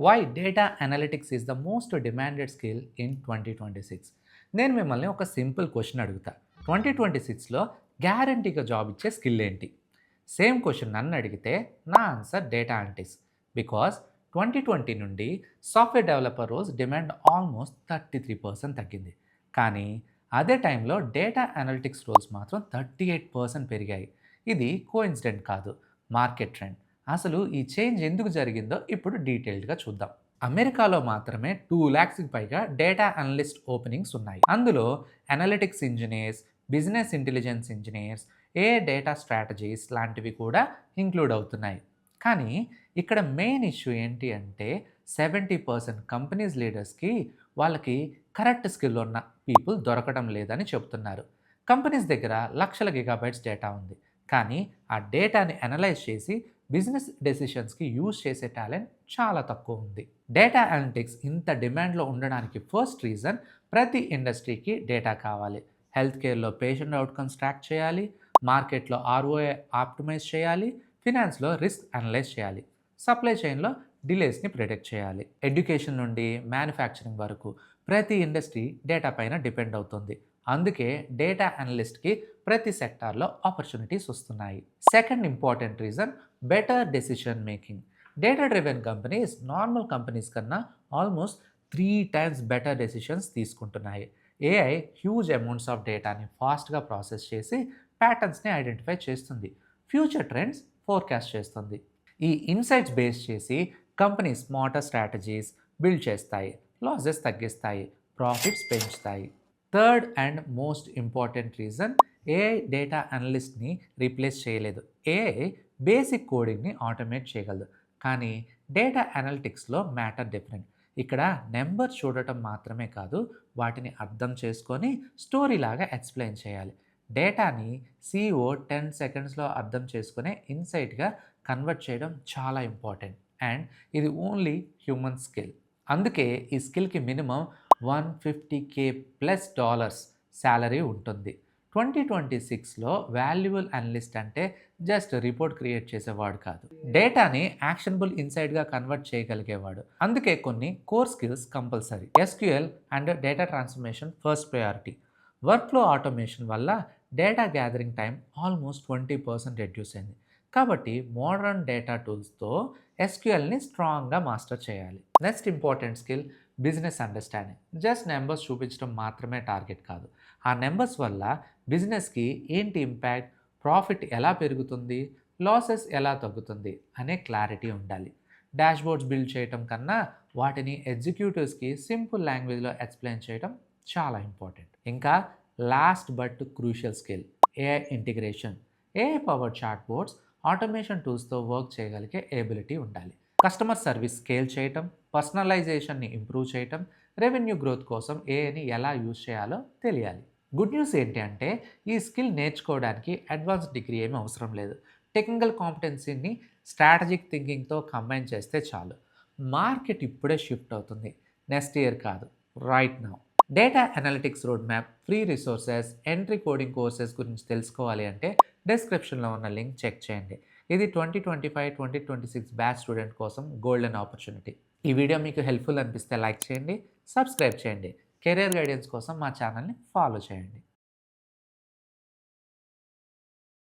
Why data analytics is the most demanded skill in 2026. నేను మిమ్మల్ని ఒక సింపుల్ క్వశ్చన్ అడుగుతా. 2026లో గ్యారంటీగా జాబ్ ఇచ్చే స్కిల్ ఏంటి? సేమ్ క్వశ్చన్ నన్ను అడిగితే నా ఆన్సర్ డేటా అనలిటిక్స్. బికాస్ 2020 నుండి software developer roles demand almost 33% తగ్గింది. కానీ అదే టైంలో డేటా అనలిటిక్స్ రోల్స్ మాత్రం 38% పెరిగాయి. ఇది కోఇన్సిడెంట్ కాదు, మార్కెట్ ట్రెండ్. అసలు ఈ చేంజ్ ఎందుకు జరిగిందో ఇప్పుడు డీటెయిల్డ్గా చూద్దాం. అమెరికాలో మాత్రమే 2 lakhsకి పైగా డేటా అనలిస్ట్ ఓపెనింగ్స్ ఉన్నాయి. అందులో analytics engineers, business intelligence engineers, data strategies లాంటివి కూడా ఇంక్లూడ్ అవుతున్నాయి. కానీ ఇక్కడ మెయిన్ ఇష్యూ ఏంటి అంటే 70% కంపెనీస్ లీడర్స్కి వాళ్ళకి కరెక్ట్ స్కిల్ ఉన్న పీపుల్ దొరకడం లేదని చెప్తున్నారు. కంపెనీస్ దగ్గర లక్షల గిగాబైట్స్ డేటా ఉంది, కానీ ఆ డేటాని అనలైజ్ చేసి బిజినెస్ డెసిషన్స్కి యూజ్ చేసే టాలెంట్ చాలా తక్కువ ఉంది. డేటా అనలిటిక్స్ ఇంత డిమాండ్లో ఉండడానికి ఫస్ట్ రీజన్, ప్రతి ఇండస్ట్రీకి డేటా కావాలి. హెల్త్ కేర్లో పేషెంట్ అవుట్కమ్స్ ట్రాక్ చేయాలి, మార్కెట్లో ఆర్ఓఐ ఆప్టిమైజ్ చేయాలి, ఫినాన్స్లో రిస్క్ అనలైజ్ చేయాలి, సప్లై చైన్లో డిలేస్ని ప్రిడిక్ట్ చేయాలి. ఎడ్యుకేషన్ నుండి మ్యానుఫ్యాక్చరింగ్ వరకు ప్రతి ఇండస్ట్రీ డేటా పైన డిపెండ్ అవుతుంది. అందుకే డేటా అనలిస్ట్కి ప్రతి సెక్టార్లో ఆపర్చునిటీస్ వస్తున్నాయి. Second important reason, better decision making. Data driven companies normal companies కన్నా ఆల్మోస్ట్ 3 times బెటర్ డెసిషన్స్ తీసుకుంటున్నాయి. ఏఐ హ్యూజ్ అమౌంట్స్ ఆఫ్ డేటాని ఫాస్ట్గా ప్రాసెస్ చేసి ప్యాటర్న్స్ని ఐడెంటిఫై చేస్తుంది, ఫ్యూచర్ ట్రెండ్స్ ఫోర్కాస్ట్ చేస్తుంది. ఈ ఇన్సైట్స్ బేస్ చేసి కంపెనీస్ స్మార్టర్ స్ట్రాటజీస్ బిల్డ్ చేస్తాయి, లాసెస్ తగ్గిస్తాయి, ప్రాఫిట్స్ పెంచుతాయి. Third and most important reason, AI data అనలిస్ట్ని రీప్లేస్ చేయలేదు. ఏఐ బేసిక్ కోడింగ్ని ఆటోమేట్ చేయగలదు, కానీ డేటా అనలిటిక్స్లో మ్యాటర్ డిఫరెంట్. ఇక్కడ నెంబర్ చూడటం మాత్రమే కాదు, వాటిని అర్థం చేసుకొని స్టోరీ లాగా ఎక్స్ప్లెయిన్ చేయాలి. డేటాని CEO 10 secondsలో అర్థం చేసుకునే ఇన్సైట్గా కన్వర్ట్ చేయడం చాలా ఇంపార్టెంట్, అండ్ ఇది ఓన్లీ హ్యూమన్ స్కిల్. అందుకే ఈ స్కిల్కి మినిమం $150K+ శాలరీ ఉంటుంది. 2026లో వాల్యుబుల్ అనలిస్ట్ అంటే జస్ట్ రిపోర్ట్ క్రియేట్ చేసేవాడు కాదు, డేటాని యాక్షనబుల్ ఇన్సైట్గా కన్వర్ట్ చేయగలిగేవాడు. అందుకే కొన్ని core skills compulsory. SQL and data transformation first priority. Workflow automation వల్ల data gathering time almost 20% reduce అయింది. కాబట్టి మోడర్న్ డేటా టూల్స్తో SQLని స్ట్రాంగ్గా మాస్టర్ చేయాలి. Next important skill, business understanding. Just numbers చూపించడం మాత్రమే టార్గెట్ కాదు. ఆ నెంబర్స్ వల్ల బిజినెస్కి ఏంటి ఇంపాక్ట్, ప్రాఫిట్ ఎలా పెరుగుతుంది, లాసెస్ ఎలా తగ్గుతుంది అనే క్లారిటీ ఉండాలి. డాష్బోర్డ్స్ బిల్డ్ చేయడం కన్నా వాటిని ఎగ్జిక్యూటివ్స్కి సింపుల్ లాంగ్వేజ్లో ఎక్స్ప్లెయిన్ చేయడం చాలా ఇంపార్టెంట్. ఇంకా last but crucial skill, AI integration. AI powered chatbots, automation టూల్స్తో వర్క్ చేయగలిగే ఎబిలిటీ ఉండాలి. కస్టమర్ సర్వీస్ స్కేల్ చేయటం, పర్సనలైజేషన్ని ఇంప్రూవ్ చేయటం, రెవెన్యూ గ్రోత్ కోసం ఏఐని ఎలా యూజ్ చేయాలో తెలియాలి. గుడ్ న్యూస్ ఏంటి అంటే ఈ స్కిల్ నేర్చుకోవడానికి అడ్వాన్స్ డిగ్రీ ఏమీ అవసరం లేదు. టెక్నికల్ కాంపిటెన్సీని స్ట్రాటజిక్ థింకింగ్తో కంబైన్ చేస్తే చాలు. మార్కెట్ ఇప్పుడే షిఫ్ట్ అవుతుంది, నెక్స్ట్ ఇయర్ కాదు, right now. Data analytics road map, free resources, entry coding courses గురించి తెలుసుకోవాలి అంటే డిస్క్రిప్షన్లో ఉన్న లింక్ చెక్ చేయండి. ఇది 2025-2026 బ్యాచ్ స్టూడెంట్ కోసం గోల్డెన్ ఆపర్చునిటీ. ఈ వీడియో మీకు హెల్ప్ఫుల్ అనిపిస్తే లైక్ చేయండి, సబ్స్క్రైబ్ చేయండి. కెరియర్ గైడెన్స్ కోసం మా ఛానల్ని ఫాలో చేయండి.